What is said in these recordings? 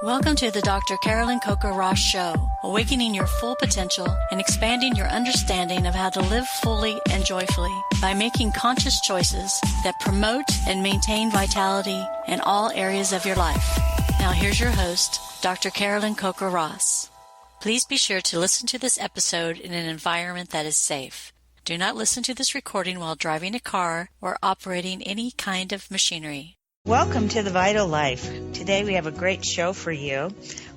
Welcome to the Dr. Carolyn Coker-Ross Show, awakening your full potential and expanding your understanding of how to live fully and joyfully by making conscious choices that promote and maintain vitality in all areas of your life. Now here's your host, Dr. Carolyn Coker-Ross. Please be sure to listen to this episode in an environment that is safe. Do not listen to this recording while driving a car or operating any kind of machinery. Welcome to The Vital Life. Today we have a great show for you.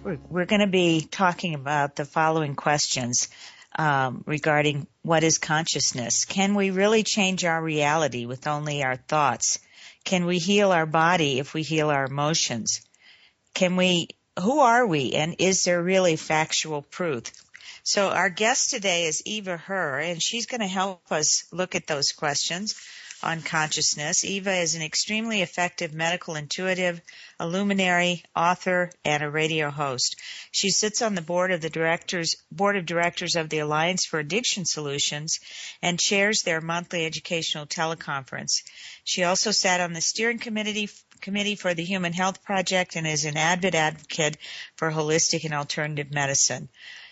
We're going to be talking about the following questions regarding what is consciousness. Can we really change our reality with only our thoughts? Can we heal our body if we heal our emotions? Who are we, and is there really factual proof? So our guest today is Eva Herr, and she's going to help us look at those questions on consciousness. Eva is an extremely effective medical intuitive, a luminary, author, and a radio host. She sits on the board of directors of the Alliance for Addiction Solutions and chairs their monthly educational teleconference. She also sat on the steering committee for the Human Health Project and is an avid advocate for holistic and alternative medicine.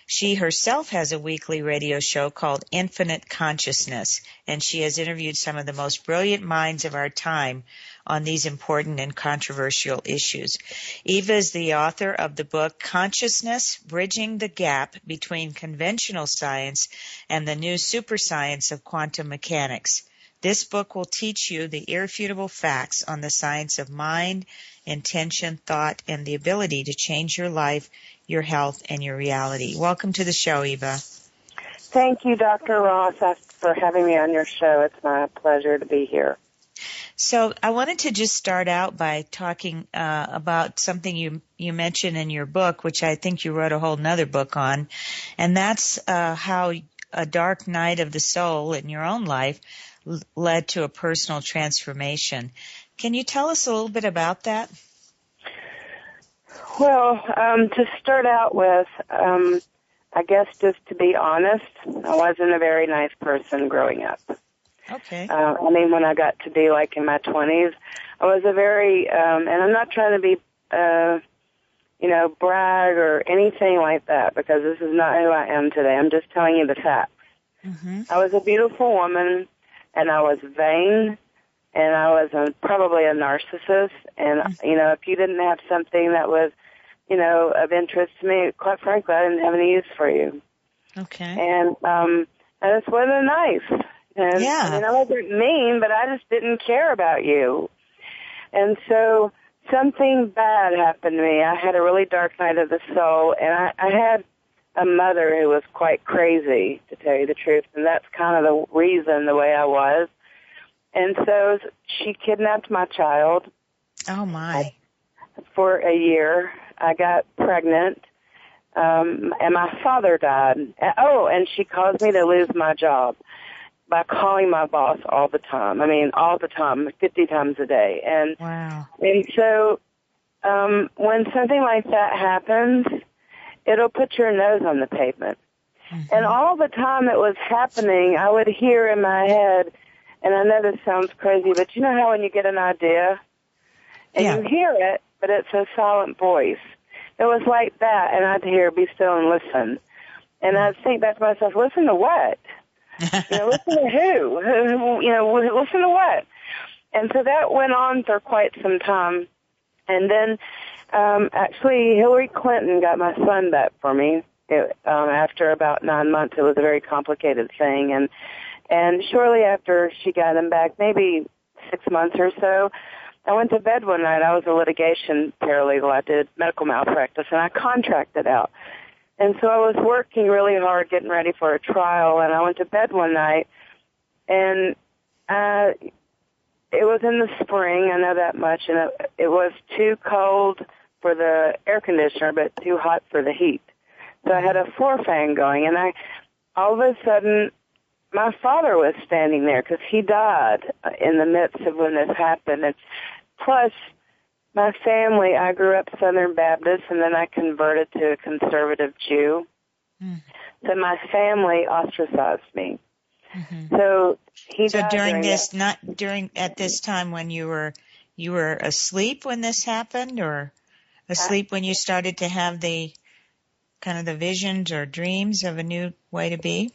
She herself has a weekly radio show called Infinite Consciousness, and she has interviewed some of the most brilliant minds of our time on these important and controversial issues. Eva is the author of the book Consciousness, Bridging the Gap Between Conventional Science and the New Superscience of Quantum Mechanics. This book will teach you the irrefutable facts on the science of mind, intention, thought, and the ability to change your life, your health, and your reality. Welcome to the show, Eva. Thank you, Dr. Ross, for having me on your show. It's my pleasure to be here. So I wanted to just start out by talking about something you mentioned in your book, which I think you wrote a whole nother book on, and that's how a dark night of the soul in your own life led to a personal transformation. Can you tell us a little bit about that? Well, to start out with, I guess just to be honest, I wasn't a very nice person growing up. Okay. When I got to be like in my 20s, I was a very, and I'm not trying to be, brag or anything like that, because this is not who I am today. I'm just telling you the facts. Mm-hmm. I was a beautiful woman, and I was vain, and I was probably a narcissist, and, if you didn't have something that was, of interest to me, quite frankly, I didn't have any use for you. Okay. And I just wasn't nice. And, yeah. I wasn't mean, but I just didn't care about you. And so something bad happened to me. I had a really dark night of the soul, and I had a mother who was quite crazy, to tell you the truth, and that's kind of the reason the way I was. And so she kidnapped my child. Oh, my. For a year. I got pregnant, and my father died. Oh, and she caused me to lose my job by calling my boss all the time. All the time, 50 times a day. And, wow. And so when something like that happens, it'll put your nose on the pavement. Mm-hmm. And all the time it was happening, I would hear in my head, and I know this sounds crazy, but you know how when you get an idea and you hear it, but it's a silent voice. It was like that, and I'd hear, be still and listen. And I'd think back to myself, listen to what? Listen to who? Listen to what? And so that went on for quite some time. And then, actually, Hillary Clinton got my son back for me. After about 9 months, it was a very complicated thing. And shortly after she got him back, maybe 6 months or so, I went to bed one night. I was a litigation paralegal. I did medical malpractice, and I contracted out. And so I was working really hard, getting ready for a trial, and I went to bed one night, and it was in the spring, I know that much, and it was too cold for the air conditioner, but too hot for the heat. So I had a floor fan going, and all of a sudden, my father was standing there because he died in the midst of when this happened. And plus, my family, I grew up Southern Baptist, and then I converted to a conservative Jew. Mm. So my family ostracized me. Mm-hmm. So he died at this time when you were asleep when this happened, or asleep when you started to have the kind of the visions or dreams of a new way to be?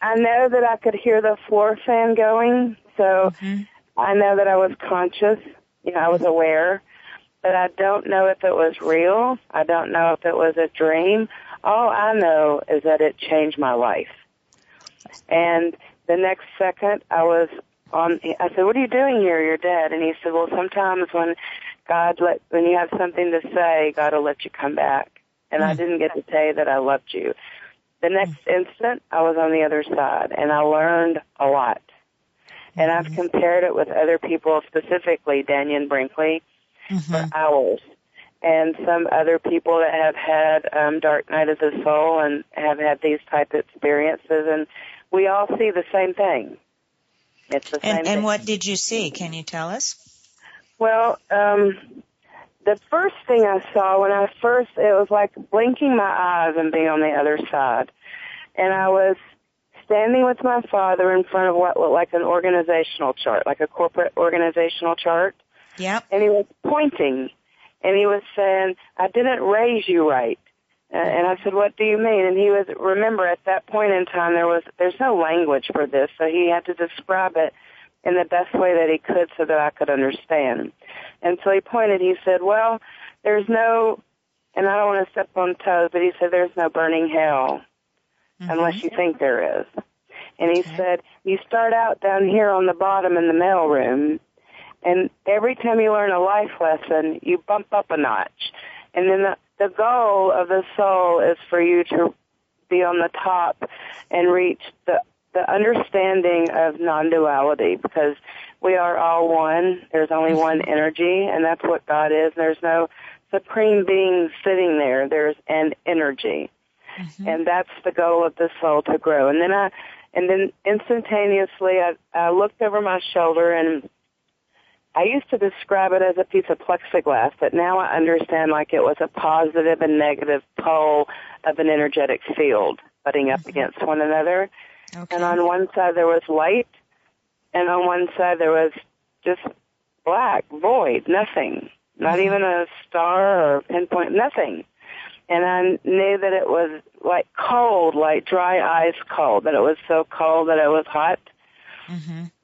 I know that I could hear the floor fan going, so I know that I was conscious. I was aware, but I don't know if it was real. I don't know if it was a dream. All I know is that it changed my life. And the next second, I said, "What are you doing here? You're dead." And he said, "Well, sometimes when you have something to say, God will let you come back." And I didn't get to say that I loved you. The next instant, I was on the other side, and I learned a lot. And I've compared it with other people, specifically Daniel Brinkley, for hours. And some other people that have had dark night of the soul and have had these type of experiences, and we all see the same thing. It's the same thing. And what did you see? Can you tell us? Well, the first thing I saw it was like blinking my eyes and being on the other side. And I was standing with my father in front of what looked like an organizational chart, like a corporate organizational chart. Yep. And he was pointing, and he was saying, "I didn't raise you right." And I said, "What do you mean?" And he was, remember, at that point in time, there's no language for this, so he had to describe it in the best way that he could so that I could understand. And so he pointed, he said, "Well, there's no," and I don't want to step on toes, but he said, "There's no burning hell unless you think there is." And he said, "You start out down here on the bottom in the mailroom, and every time you learn a life lesson, you bump up a notch. And then the goal of the soul is for you to be on the top and reach the understanding of non-duality, because we are all one. There's only one energy, and that's what God is. There's no supreme being sitting there. There's an energy. And that's the goal of the soul, to grow." And then instantaneously I looked over my shoulder, and I used to describe it as a piece of plexiglass, but now I understand like it was a positive and negative pole of an energetic field butting up against one another. Okay. And on one side there was light, and on one side there was just black, void, nothing, not even a star or pinpoint, nothing. And I knew that it was like cold, like dry ice cold, that it was so cold that it was hot.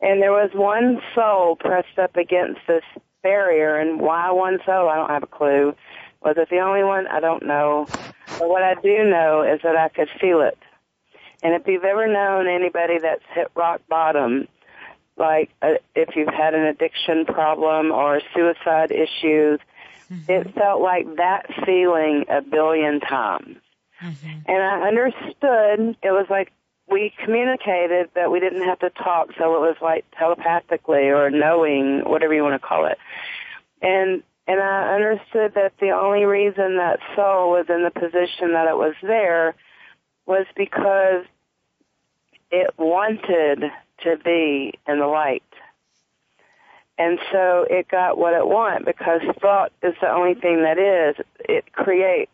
And there was one soul pressed up against this barrier, and why one soul, I don't have a clue. Was it the only one? I don't know. But what I do know is that I could feel it. And if you've ever known anybody that's hit rock bottom, like if you've had an addiction problem or suicide issues, it felt like that feeling a billion times. And I understood. It was like we communicated, but we didn't have to talk, so it was like telepathically or knowing, whatever you want to call it. And I understood that the only reason that soul was in the position that it was there was because it wanted to be in the light. And so it got what it wanted, because thought is the only thing that is. It creates.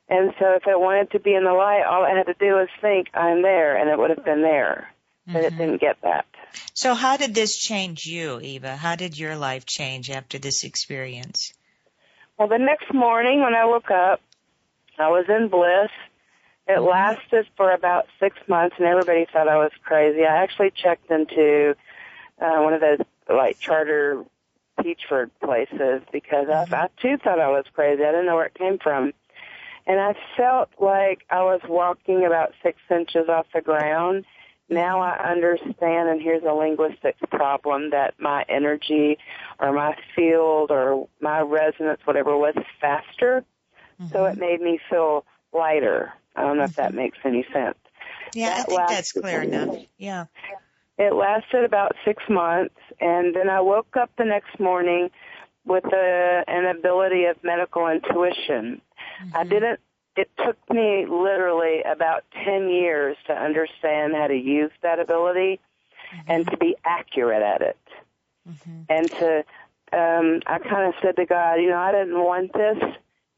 And so if it wanted to be in the light, all it had to do was think, "I'm there," and it would have been there. But it didn't get that. So how did this change you, Eva? How did your life change after this experience? Well, the next morning when I woke up, I was in bliss. It lasted for about 6 months, and everybody thought I was crazy. I actually checked into one of those like charter Peachford places, because I too thought I was crazy. I didn't know where it came from. And I felt like I was walking about 6 inches off the ground. Now I understand, and here's a linguistics problem, that my energy or my field or my resonance, whatever, was faster. So it made me feel lighter. I don't know if that makes any sense. Yeah, I think that's clear enough. Yeah. It lasted about 6 months, and then I woke up the next morning with an ability of medical intuition. It took me literally about 10 years to understand how to use that ability and to be accurate at it. And I kind of said to God, I didn't want this.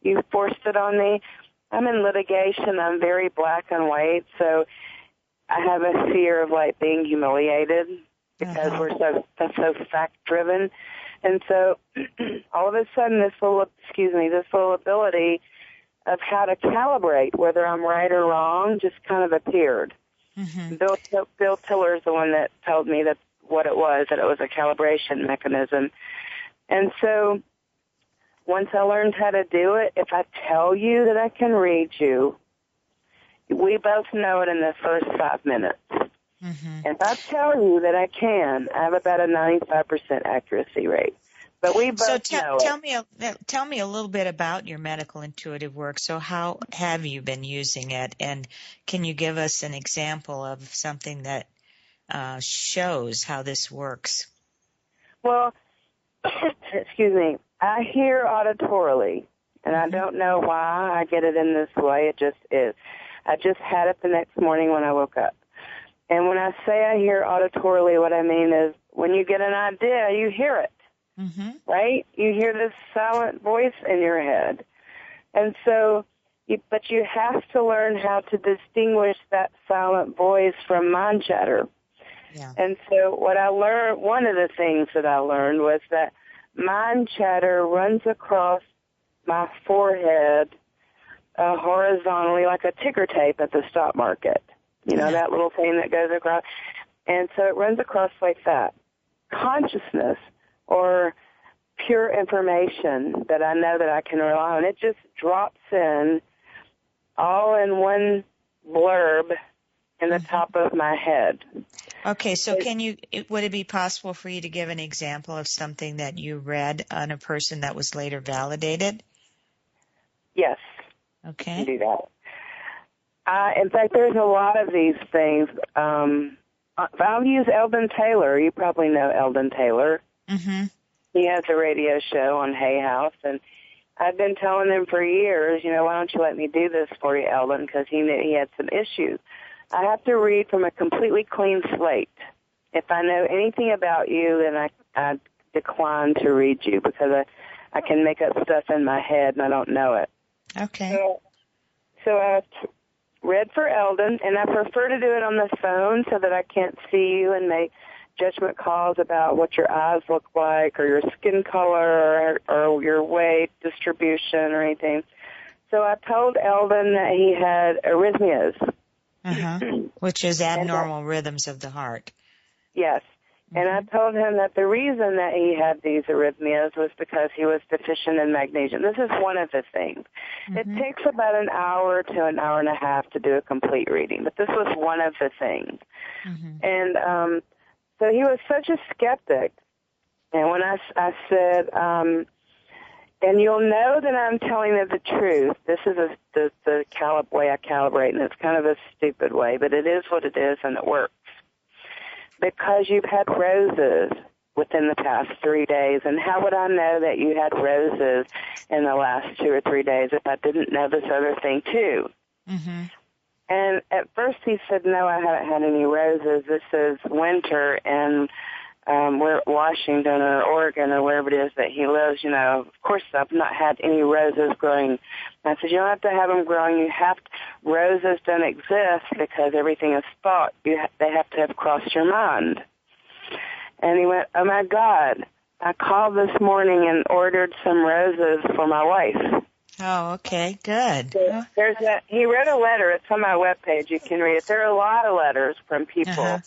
You forced it on me. I'm in litigation. I'm very black and white, so I have a fear of like being humiliated, because we're so fact driven. And so all of a sudden this little ability of how to calibrate whether I'm right or wrong just kind of appeared. Mm-hmm. Bill Tiller's the one that told me that's what it was, that it was a calibration mechanism. And so once I learned how to do it, if I tell you that I can read you, we both know it in the first 5 minutes. Mm-hmm. If I tell you that I can, I have about a 95% accuracy rate. But we both know it. Tell me a little bit about your medical intuitive work. So how have you been using it? And can you give us an example of something that shows how this works? Well, excuse me, I hear auditorily, and I don't know why I get it in this way. It just is. I just had it the next morning when I woke up. And when I say I hear auditorily, what I mean is when you get an idea, you hear it, right? You hear this silent voice in your head. And so, but you have to learn how to distinguish that silent voice from mind chatter. Yeah. And so what I learned, one of the things that I learned was that mind chatter runs across my forehead horizontally like a ticker tape at the stock market. You know, that little thing that goes across. And so it runs across like that. Consciousness or pure information that I know that I can rely on, it just drops in all in one blurb in the top of my head. Okay, so would it be possible for you to give an example of something that you read on a person that was later validated? Yes. Okay. I can do that. In fact, there's a lot of these things. I'll use Eldon Taylor. You probably know Eldon Taylor. Mm-hmm. He has a radio show on Hay House, and I've been telling him for years, why don't you let me do this for you, Eldon, because he knew he had some issues. I have to read from a completely clean slate. If I know anything about you, then I decline to read you because I can make up stuff in my head and I don't know it. Okay. So I read for Eldon, and I prefer to do it on the phone so that I can't see you and make judgment calls about what your eyes look like or your skin color or your weight distribution or anything. So I told Eldon that he had arrhythmias. Which is abnormal rhythms of the heart. Yes. And I told him that the reason that he had these arrhythmias was because he was deficient in magnesium. This is one of the things. It takes about an hour to an hour and a half to do a complete reading, but this was one of the things. And so he was such a skeptic. And when I said, and you'll know that I'm telling you the truth. This is the way I calibrate, and it's kind of a stupid way, but it is what it is, and it works. Because you've had roses within the past 3 days, and how would I know that you had roses in the last 2 or 3 days if I didn't know this other thing too? And at first he said, no, I haven't had any roses. This is winter, and we're at Washington or Oregon or wherever it is that he lives. Of course I've not had any roses growing. I said, you don't have to have them growing. Roses don't exist because everything is thought. They have to have crossed your mind. And he went, oh my God, I called this morning and ordered some roses for my wife. Oh, okay, good. So he wrote a letter. It's on my webpage. You can read it. There are a lot of letters from people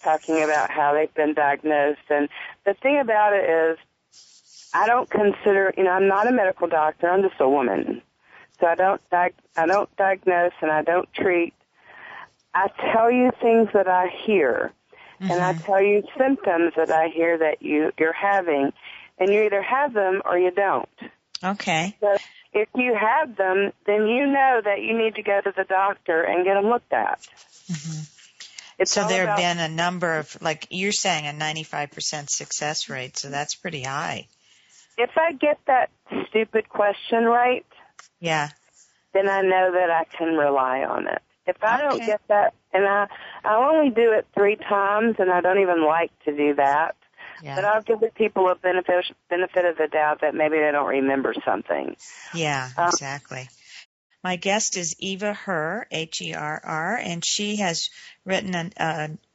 talking about how they've been diagnosed. And the thing about it is, I don't consider, I'm not a medical doctor. I'm just a woman. So I don't diagnose and I don't treat. I tell you things that I hear, and I tell you symptoms that I hear that you're having, and you either have them or you don't. Okay. So if you have them, then you know that you need to go to the doctor and get them looked at. So there have been a number of, like you're saying, a 95% success rate, so that's pretty high. If I get that stupid question right, then I know that I can rely on it. If I don't get that, and I'll only do it 3 times, and I don't even like to do that, but I'll give the people a benefit of the doubt that maybe they don't remember something. Yeah, exactly. My guest is Eva Herr, Herr, and she has written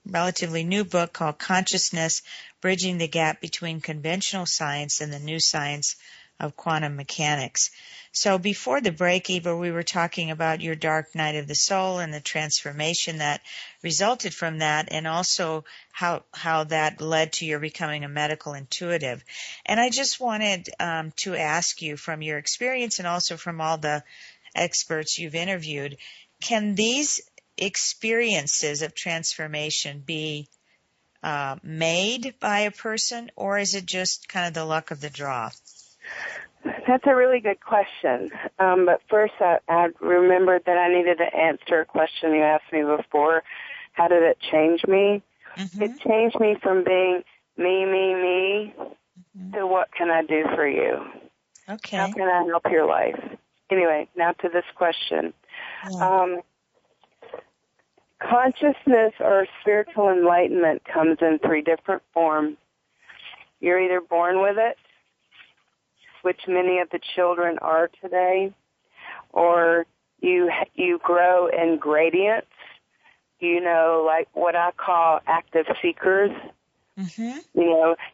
relatively new book called Consciousness, Bridging the Gap Between Conventional Science and the New Science of Quantum Mechanics. So before the break, Eva, we were talking about your dark night of the soul and the transformation that resulted from that, and also how that led to your becoming a medical intuitive. And I just wanted to ask you, from your experience and also from all the experts you've interviewed, can these experiences of transformation be made by a person, or is it just kind of the luck of the draw? That's a really good question. But first, I remembered that I needed to answer a question you asked me before. How did it change me? Mm-hmm. It changed me from being me, to what can I do for you? Okay. How can I help your life? Anyway, now to this question. Yeah. Consciousness or spiritual enlightenment comes in 3 different forms. You're either born with it, which many of the children are today, or you grow in gradients, like what I call active seekers. Mm-hmm.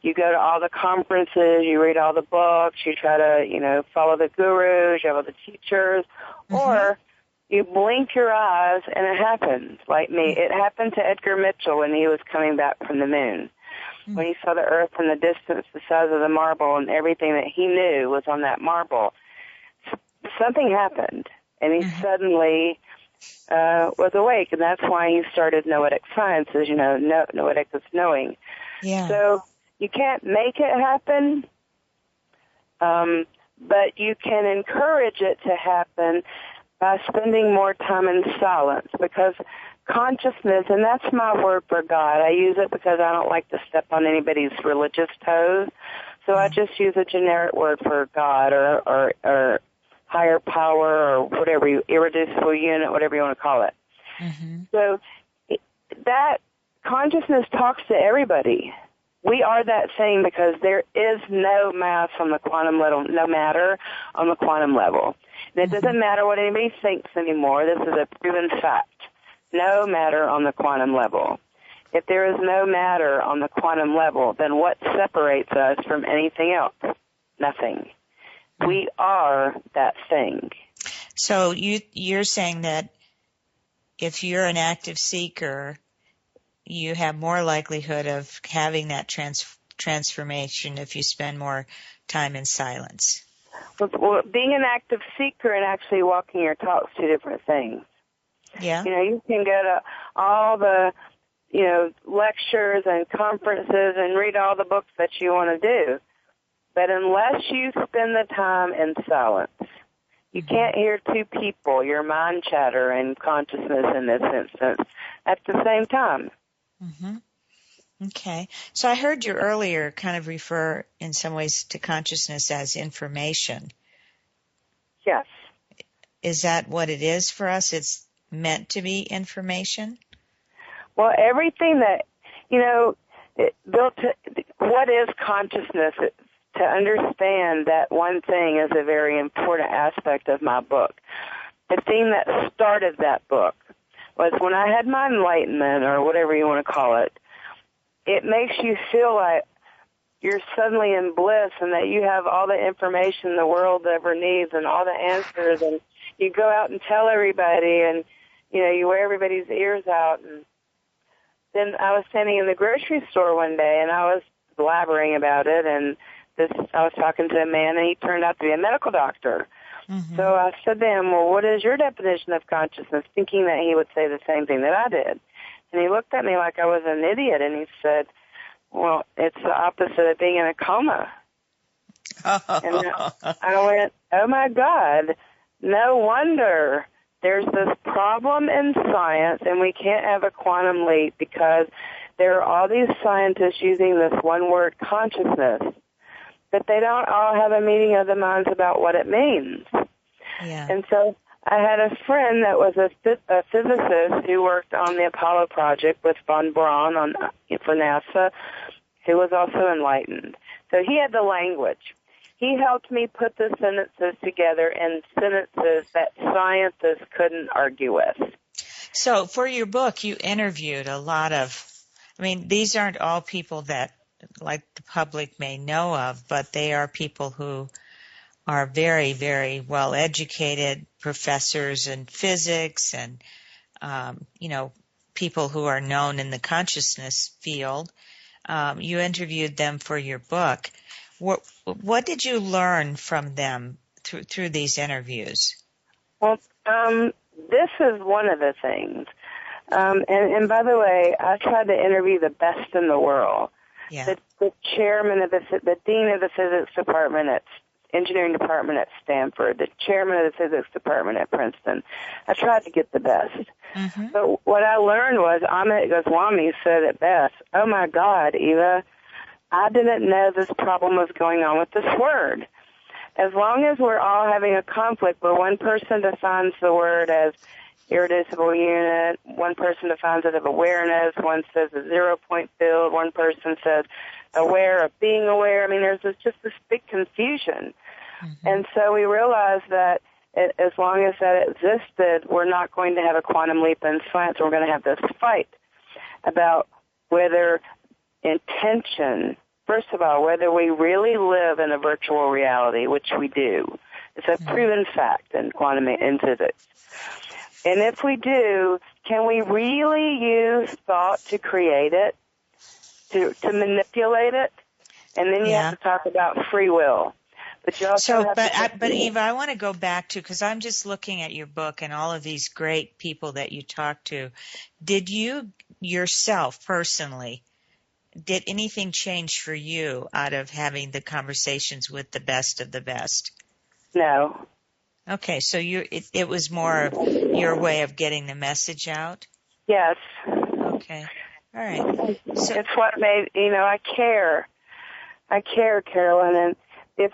You go to all the conferences, you read all the books, you try to, follow the gurus, you have all the teachers, mm-hmm. or you blink your eyes and it happens, like me. It happened to Edgar Mitchell when he was coming back from the moon. When he saw the earth in the distance, the size of the marble, and everything that he knew was on that marble, something happened, and he suddenly was awake, and that's why he started noetic sciences. Noetic is knowing. Yeah. So you can't make it happen, but you can encourage it to happen by spending more time in silence, because consciousness, and that's my word for God. I use it because I don't like to step on anybody's religious toes, so I just use a generic word for God or higher power or whatever, irreducible unit, whatever you want to call it. Mm-hmm. So that consciousness talks to everybody. We are that thing because there is no mass on the quantum level, no matter on the quantum level. And it doesn't matter what anybody thinks anymore. This is a proven fact. No matter on the quantum level. If there is no matter on the quantum level, then what separates us from anything else? Nothing. We are that thing. So you're saying that if you're an active seeker, you have more likelihood of having that transformation if you spend more time in silence. Well, being an active seeker and actually walking your talk is 2 different things. Yeah. You can go to all the, lectures and conferences and read all the books that you want to do. But unless you spend the time in silence, you can't hear 2 people, your mind chatter and consciousness in this instance, at the same time. Mm-hmm. Okay. So I heard you earlier kind of refer in some ways to consciousness as information. Yes. Is that what it is for us? It's meant to be information? Well, everything that, what is consciousness? To understand that one thing is a very important aspect of my book. The thing that started that book was when I had my enlightenment, or whatever you want to call it, it makes you feel like you're suddenly in bliss and that you have all the information the world ever needs and all the answers, and you go out and tell everybody, and you wear everybody's ears out. And then I was standing in the grocery store one day and I was blabbering about it, and I was talking to a man, and he turned out to be a medical doctor. Mm-hmm. So I said to him, well, what is your definition of consciousness, thinking that he would say the same thing that I did. And he looked at me like I was an idiot, and he said, well, it's the opposite of being in a coma. And I went, oh, my God, no wonder there's this problem in science, and we can't have a quantum leap because there are all these scientists using this one word, consciousness, but they don't all have a meeting of the minds about what it means. Yeah. And so I had a friend that was a physicist who worked on the Apollo project with von Braun for NASA, who was also enlightened. So he had the language. He helped me put the sentences together in sentences that scientists couldn't argue with. So for your book, you interviewed a lot of I mean, these aren't all people that, like, the public may know of, but they are people who are very, very well educated, professors in physics and, people who are known in the consciousness field. You interviewed them for your book. What did you learn from them through these interviews? Well, this is one of the things. And by the way, I tried to interview the best in the world. Yeah. The chairman of the dean of the physics department at engineering department at Stanford, the chairman of the physics department at Princeton. I tried to get the best. Mm-hmm. But what I learned was Amit Goswami said it best. Oh my God, Eva, I didn't know this problem was going on with this word. As long as we're all having a conflict where one person defines the word as irreducible unit, one person defines it as awareness, one says a 0-point field, one person says aware of being aware. I mean, there's just this big confusion. Mm-hmm. And so we realized that as long as that existed, we're not going to have a quantum leap in science. We're going to have this fight about whether intention, first of all, whether we really live in a virtual reality, which we do. It's a proven fact in quantum in physics. And if we do, can we really use thought to create it, to manipulate it? And then you have to talk about free will. But you also but Eva, I want to go back to, because I'm just looking at your book and all of these great people that you talked to. Did you yourself personally, did anything change for you out of having the conversations with the best of the best? No. Okay, so it was more of your way of getting the message out? Yes. Okay. All right. So it's what made, I care. I care, Carolyn, and if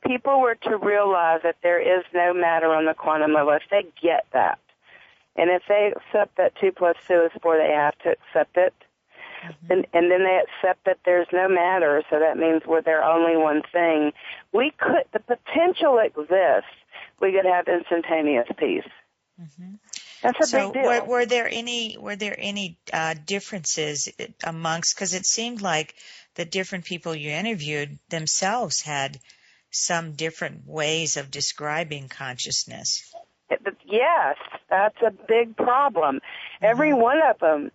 people were to realize that there is no matter on the quantum level, if they get that, and if they accept that 2 + 2 is 4, they have to accept it, and then they accept that there's no matter, so that means they're only one thing. The potential exists. We could have instantaneous peace. Mm-hmm. That's a big deal. Were there any differences amongst? Because it seemed like the different people you interviewed themselves had some different ways of describing consciousness. Yes, that's a big problem. Mm-hmm. Every one of them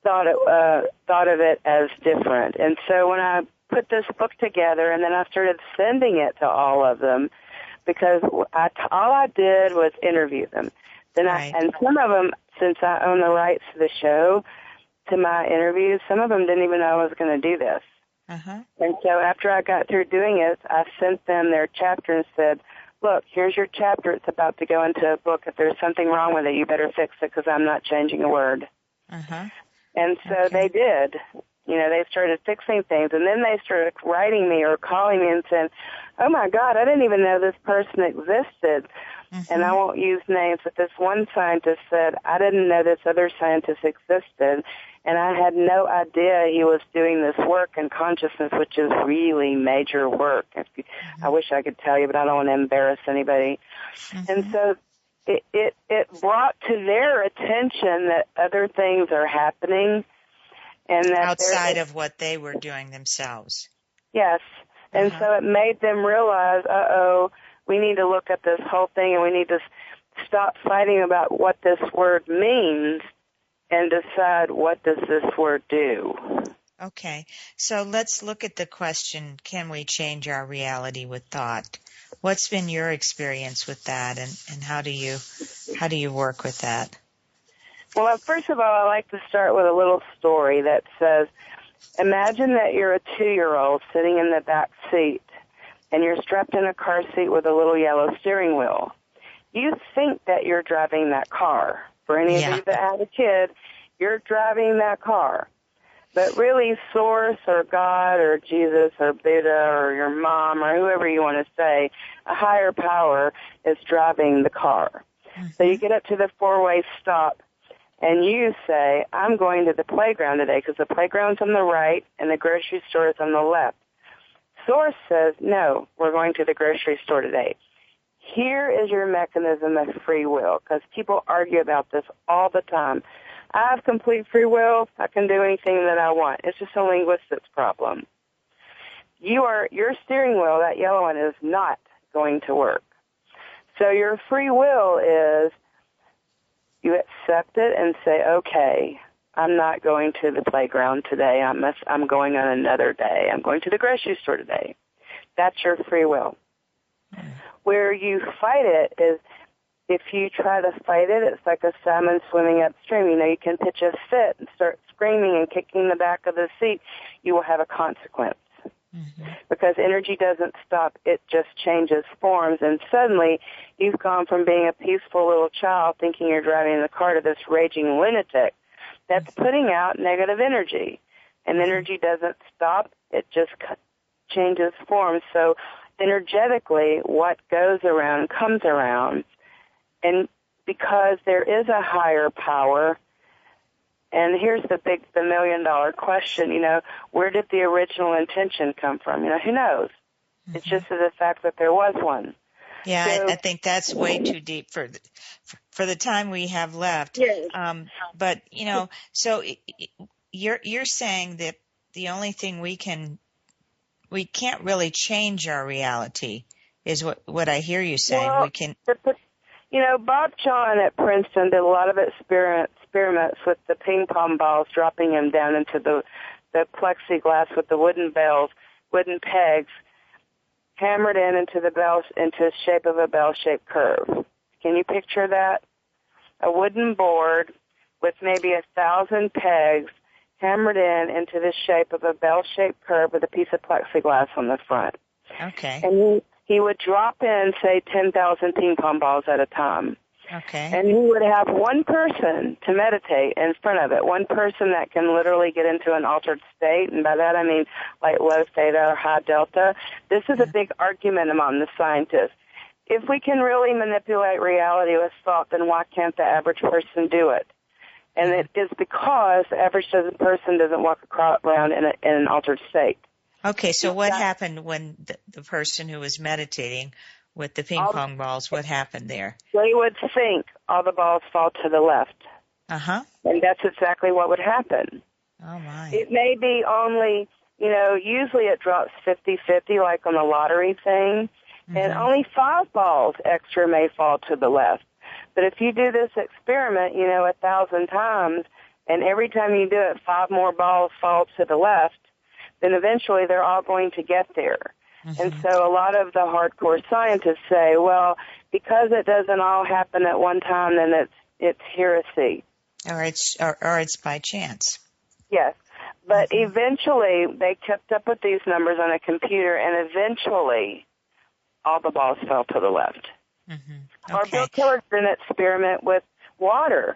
thought of it as different, and so when I put this book together, and then I started sending it to all of them, because all I did was interview them. Then and some of them, since I own the rights to the show, to my interviews, some of them didn't even know I was going to do this. Uh-huh. And so after I got through doing it, I sent them their chapter and said, look, here's your chapter. It's about to go into a book. If there's something wrong with it, you better fix it because I'm not changing a word. Uh-huh. And so they did. They started fixing things, and then they started writing me or calling me and saying, oh, my God, I didn't even know this person existed. Mm-hmm. And I won't use names, but this one scientist said, I didn't know this other scientist existed, and I had no idea he was doing this work in consciousness, which is really major work. I wish I could tell you, but I don't want to embarrass anybody. Mm-hmm. And so it brought to their attention that other things are happening. And that outside of what they were doing themselves. Yes. And so it made them realize, we need to look at this whole thing and we need to stop fighting about what this word means and decide what does this word do. Okay. So let's look at the question, can we change our reality with thought? What's been your experience with that, and how do you work with that? Well, first of all, I like to start with a little story that says, imagine that you're a 2-year-old sitting in the back seat, and you're strapped in a car seat with a little yellow steering wheel. You think that you're driving that car. For any of you that have a kid, you're driving that car. But really, Source or God or Jesus or Buddha or your mom or whoever you want to say, a higher power is driving the car. Mm-hmm. So you get up to the 4-way stop, and you say, I'm going to the playground today because the playground's on the right and the grocery store is on the left. Source says, no, we're going to the grocery store today. Here is your mechanism of free will, because people argue about this all the time. I have complete free will. I can do anything that I want. It's just a linguistics problem. Your steering wheel, that yellow one, is not going to work. So your free will is you accept it and say, okay, I'm not going to the playground today. I'm going on another day. I'm going to the grocery store today. That's your free will. Where you fight it is, if you try to fight it, it's like a salmon swimming upstream. You know, you can pitch a fit and start screaming and kicking the back of the seat. You will have a consequence. Mm-hmm. Because energy doesn't stop. It just changes forms. And suddenly, you've gone from being a peaceful little child thinking you're driving in the car to this raging lunatic that's putting out negative energy. And energy doesn't stop. It just changes forms. So energetically, what goes around comes around. And because there is a higher power, and here's the million-dollar question, you know, where did the original intention come from? You know, who knows? Mm-hmm. It's just the fact that there was one. Yeah, so, I think that's way too deep for the time we have left. Yes. But, you know, so you're saying that the only thing we can't really change our reality is what I hear you saying. Well, we can. You know, Bob John at Princeton did a lot of experiments with the ping pong balls, dropping them down into the plexiglass with the wooden pegs, hammered into the shape of a bell-shaped curve. Can you picture that? A wooden board with maybe 1,000 pegs hammered into the shape of a bell-shaped curve with a piece of plexiglass on the front. Okay. And he would drop in, say, 10,000 ping pong balls at a time. Okay. And he would have one person to meditate in front of it, one person that can literally get into an altered state, and by that I mean like low theta or high delta. This is a big argument among the scientists. If we can really manipulate reality with thought, then why can't the average person do it? And it is because the average person doesn't walk around in an altered state. Okay, so what happened when the person who was meditating with the ping pong balls, what happened there? They would think all the balls fall to the left. Uh-huh. And that's exactly what would happen. Oh, my. It may be only, you know, usually it drops 50-50 like on the lottery thing, and only 5 balls extra may fall to the left. But if you do this experiment, you know, 1,000 times, and every time you do it, 5 more balls fall to the left, then eventually they're all going to get there. Mm-hmm. And so a lot of the hardcore scientists say, well, because it doesn't all happen at one time, then it's heresy. Or it's by chance. Yes. But eventually they kept up with these numbers on a computer, and eventually all the balls fell to the left. Mm-hmm. Okay. Or Bill Tiller did an experiment with water.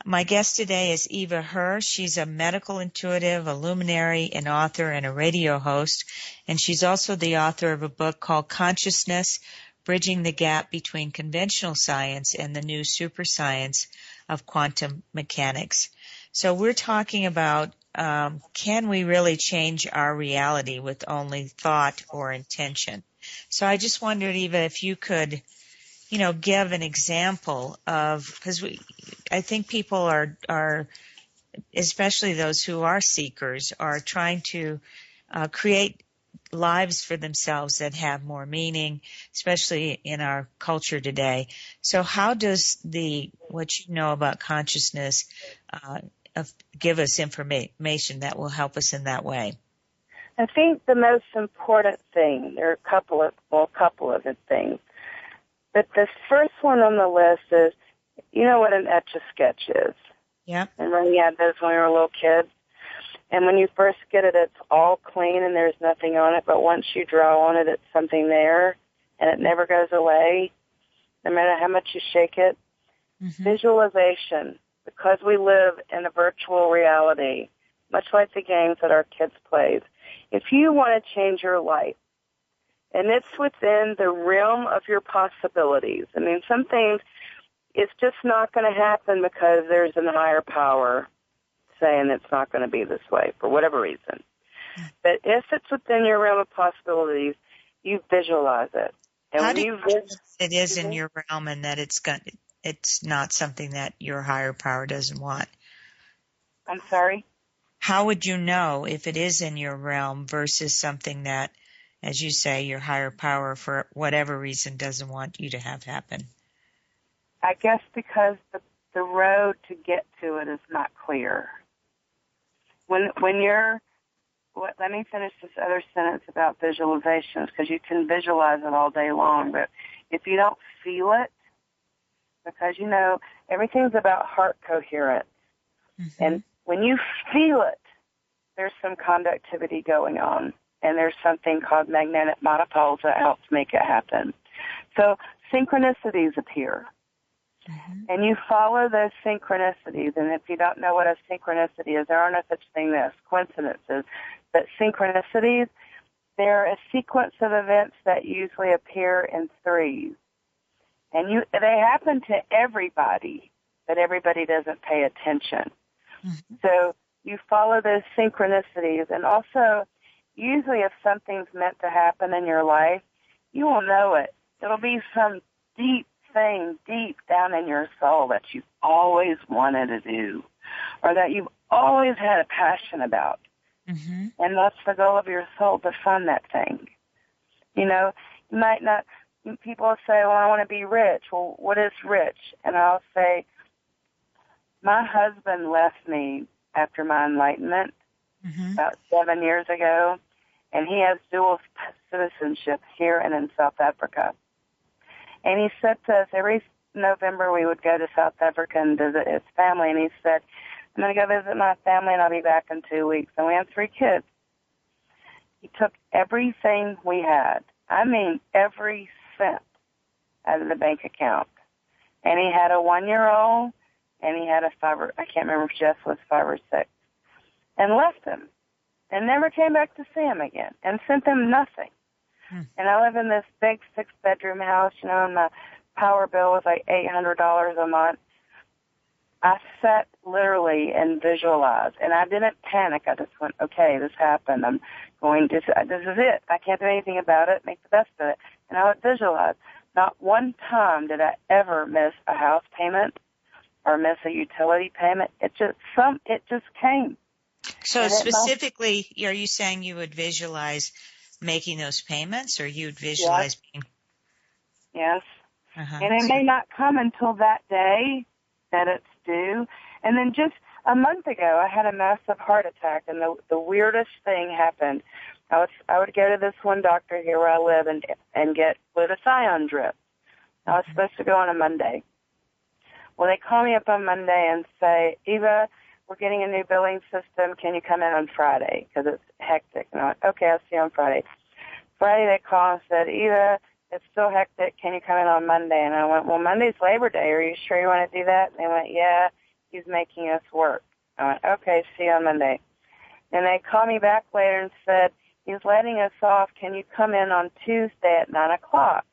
My guest today is Eva Herr. She's a medical intuitive, a luminary, an author, and a radio host. And she's also the author of a book called Consciousness, Bridging the Gap Between Conventional Science and the New Super Science of Quantum Mechanics. So we're talking about can we really change our reality with only thought or intention? So I just wondered, Eva, if you could give an example of, because I think people are, especially those who are seekers, are trying to create lives for themselves that have more meaning, especially in our culture today. So how does what you know about consciousness give us information that will help us in that way? I think the most important thing, there are a couple of things. But the first one on the list is, you know what an Etch-a-Sketch is? Yeah. And when you had those when you were a little kid. And when you first get it, it's all clean and there's nothing on it. But once you draw on it, it's something there, and it never goes away, no matter how much you shake it. Mm-hmm. Visualization. Because we live in a virtual reality, much like the games that our kids play. If you want to change your life, and it's within the realm of your possibilities. I mean, some things, it's just not going to happen because there's a higher power saying it's not going to be this way for whatever reason. But if it's within your realm of possibilities, you visualize it. And how do you it is in your realm and that it's not something that your higher power doesn't want? I'm sorry? How would you know if it is in your realm versus something that, as you say, your higher power, for whatever reason, doesn't want you to have happen? I guess because the road to get to it is not clear. When you're, let me finish this other sentence about visualizations, because you can visualize it all day long, but if you don't feel it, because, you know, everything's about heart coherence. Mm-hmm. And when you feel it, there's some conductivity going on, and there's something called magnetic monopoles that helps make it happen. So synchronicities appear. Mm-hmm. And you follow those synchronicities, and if you don't know what a synchronicity is, there are no such thing as coincidences, but synchronicities, they're a sequence of events that usually appear in threes. And they happen to everybody, but everybody doesn't pay attention. Mm-hmm. So you follow those synchronicities, and also usually if something's meant to happen in your life, you will know it. It'll be some deep thing deep down in your soul that you've always wanted to do, or that you've always had a passion about. Mm-hmm. And that's the goal of your soul, to find that thing. You know, you might not, people say, well, I want to be rich. Well, what is rich? And I'll say, my husband left me after my enlightenment about 7 years ago, and he has dual citizenship here and in South Africa. And he said to us, every November we would go to South Africa and visit his family, and he said, I'm going to go visit my family and I'll be back in 2 weeks. And we have 3 kids. He took everything we had, I mean every cent, out of the bank account. And he had a 1-year-old, and he had a 5, I can't remember if Jess was 5 or 6, and left him, and never came back to see him again, and sent him nothing. And I live in this big 6-bedroom house, you know, and my power bill was like $800 a month. I sat literally and visualized, and I didn't panic. I just went, okay, this happened. I'm going to, this is it. I can't do anything about it. Make the best of it. And I would visualize. Not one time did I ever miss a house payment or miss a utility payment. It just came. So specifically, are you saying you would visualize making those payments, or you would visualize being? Yes. And it may not come until that day that it's due. And then just a month ago, I had a massive heart attack, and the weirdest thing happened. I would go to this one doctor here where I live and get glutathione drip. I was supposed to go on a Monday. Well, they call me up on Monday and say, Eva, we're getting a new billing system. Can you come in on Friday? Because it's hectic. And I went, okay, I'll see you on Friday. Friday they called and said, Eva, it's still hectic. Can you come in on Monday? And I went, well, Monday's Labor Day. Are you sure you want to do that? And they went, yeah, he's making us work. I went, okay, see you on Monday. And they called me back later and said, he's letting us off. Can you come in on Tuesday at 9 o'clock?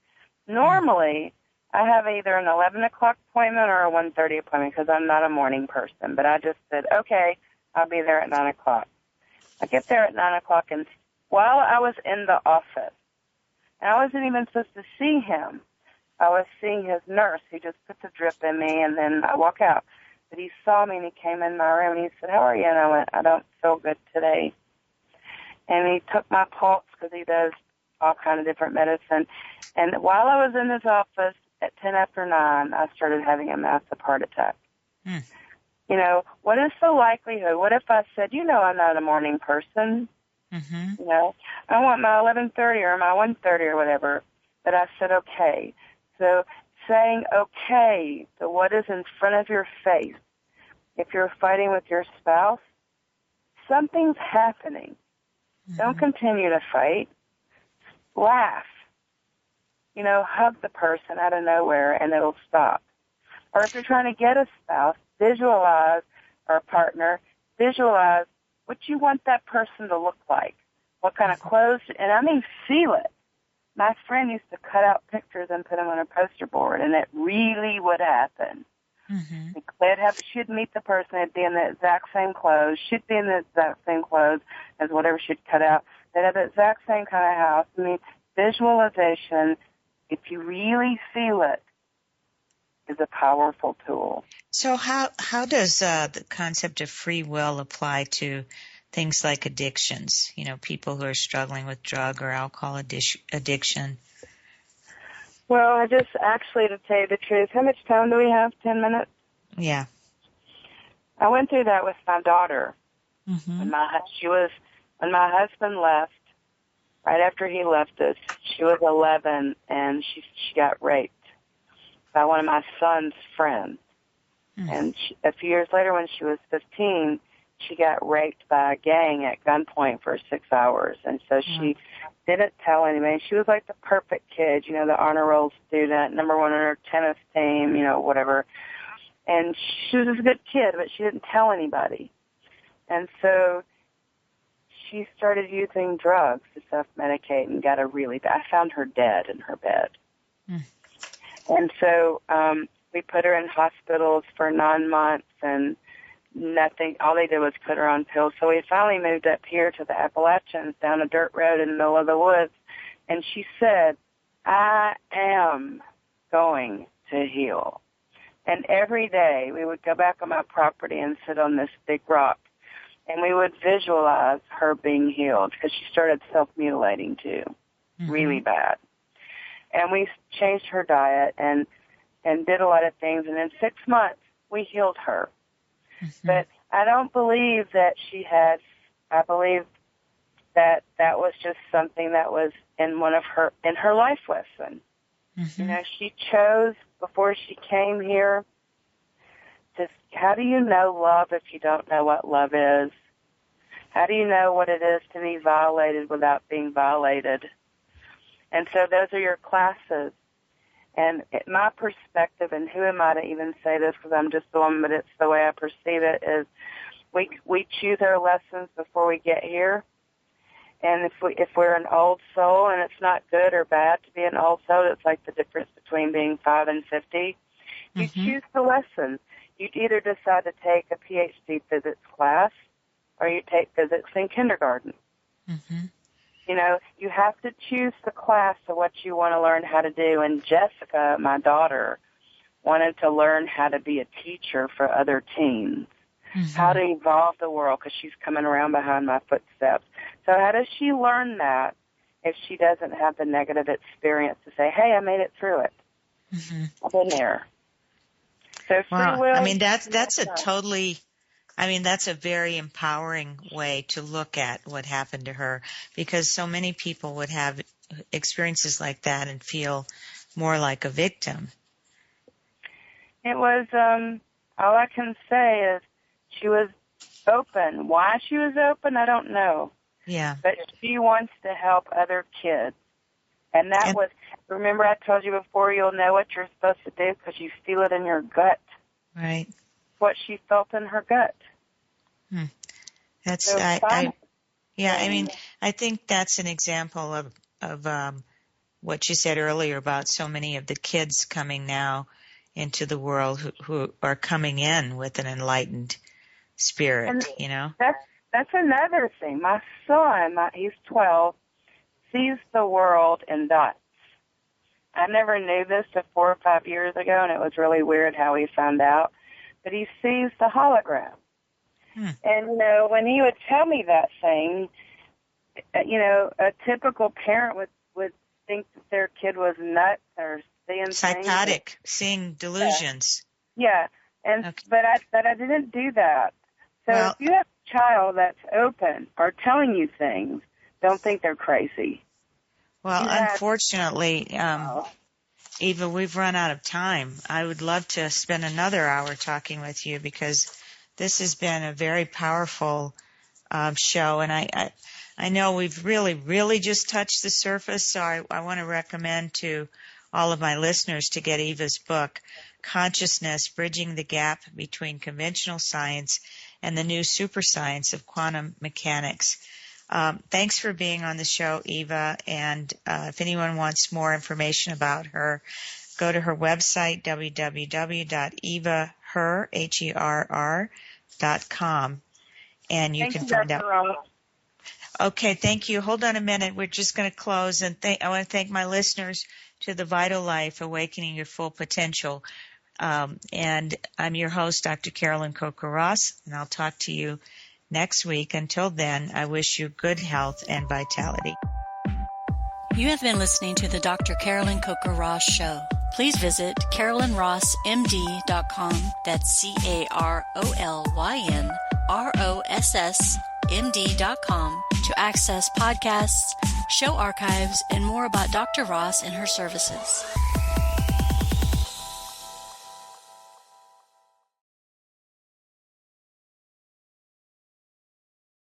Normally, I have either an 11 o'clock appointment or a 1:30 appointment because I'm not a morning person. But I just said, okay, I'll be there at 9 o'clock. I get there at 9 o'clock, and while I was in the office, and I wasn't even supposed to see him, I was seeing his nurse who just puts a drip in me, and then I walk out. But he saw me, and he came in my room, and he said, how are you? And I went, I don't feel good today. And he took my pulse because he does all kind of different medicine. And while I was in his office, at 10 after 9, I started having a massive heart attack. You know, what is the likelihood? What if I said, you know, I'm not a morning person. You know, I want my 11:30 or my 1:30 or whatever. But I said, okay. So saying okay to what is in front of your face. If you're fighting with your spouse, something's happening. Don't continue to fight. Laugh. You know, hug the person out of nowhere and it'll stop. Or if you're trying to get a spouse, visualize, or a partner, visualize what you want that person to look like. What kind of clothes, and I mean feel it. My friend used to cut out pictures and put them on a poster board, and it really would happen. She'd meet the person, it'd be in the exact same clothes, she'd be in the exact same clothes as whatever she'd cut out. They'd have the exact same kind of house. I mean, visualization, if you really feel it, is a powerful tool. So how does the concept of free will apply to things like addictions? You know, people who are struggling with drug or alcohol addiction. Well, I just actually, to tell you the truth, how much time do we have? 10 minutes? Yeah. I went through that with my daughter. Mm-hmm. When my husband left, right after he left us, she was 11 and she got raped by one of my son's friends. Mm-hmm. And a few years later, when she was 15, she got raped by a gang at gunpoint for 6 hours. And so she didn't tell anybody. She was like the perfect kid, you know, the honor roll student, number one on her tennis team, you know, whatever. And she was a good kid, but she didn't tell anybody. And so she started using drugs to self-medicate and got I found her dead in her bed. Mm. And so we put her in hospitals for 9 months and nothing. All they did was put her on pills. So we finally moved up here to the Appalachians down a dirt road in the middle of the woods. And she said, I am going to heal. And every day we would go back on my property and sit on this big rock. And we would visualize her being healed because she started self-mutilating too, really bad. And we changed her diet and did a lot of things. And in 6 months, we healed her. Mm-hmm. But I don't believe that she had, I believe that that was just something that was in in her life lesson. Mm-hmm. You know, she chose before she came here. How do you know love if you don't know what love is? How do you know what it is to be violated without being violated? And so those are your classes. And my perspective, and who am I to even say this because I'm just a woman, but it's the way I perceive it, is we choose our lessons before we get here. And if we're an old soul, and it's not good or bad to be an old soul, it's like the difference between being 5 and 50. You choose the lesson. You either decide to take a PhD physics class or you take physics in kindergarten. Mm-hmm. You know, you have to choose the class of what you want to learn how to do. And Jessica, my daughter, wanted to learn how to be a teacher for other teens, how to evolve the world because she's coming around behind my footsteps. So how does she learn that if she doesn't have the negative experience to say, hey, I made it through it? I've been there. So free will. I mean, that's a very empowering way to look at what happened to her, because so many people would have experiences like that and feel more like a victim. It was, all I can say is she was open. Why she was open, I don't know. Yeah. But she wants to help other kids. And was, remember I told you before, you'll know what you're supposed to do because you feel it in your gut. Right. What she felt in her gut. That's, so I mean, I think that's an example of what you said earlier about so many of the kids coming now into the world who are coming in with an enlightened spirit, and you know. That's another thing. My son, he's 12, sees the world in dots. I never knew this till 4 or 5 years ago, and it was really weird how he found out. But he sees the hologram. And, you know, when he would tell me that thing, you know, a typical parent would think that their kid was nuts or seeing psychotic, seeing delusions. Yeah. And but I didn't do that. So if you have a child that's open or telling you things, don't think they're crazy. Well, unfortunately, Eva, we've run out of time. I would love to spend another hour talking with you because this has been a very powerful show, and I know we've really just touched the surface, so I want to recommend to all of my listeners to get Eva's book, Consciousness, Bridging the Gap Between Conventional Science and the New Super Science of Quantum Mechanics. Thanks for being on the show, Eva, and if anyone wants more information about her, go to her website, www.evaherr.com, and you can find out. Okay, thank you. Hold on a minute. We're just going to close, and I want to thank my listeners to the Vital Life, Awakening Your Full Potential. And I'm your host, Dr. Carolyn Coker-Ross, and I'll talk to you next week. Until then, I wish you good health and vitality. You have been listening to the Dr. Carolyn Coker-Ross Show. Please visit CarolynRossMD.com. That's CarolynRossMD.com to access podcasts, show archives, and more about Dr. Ross and her services.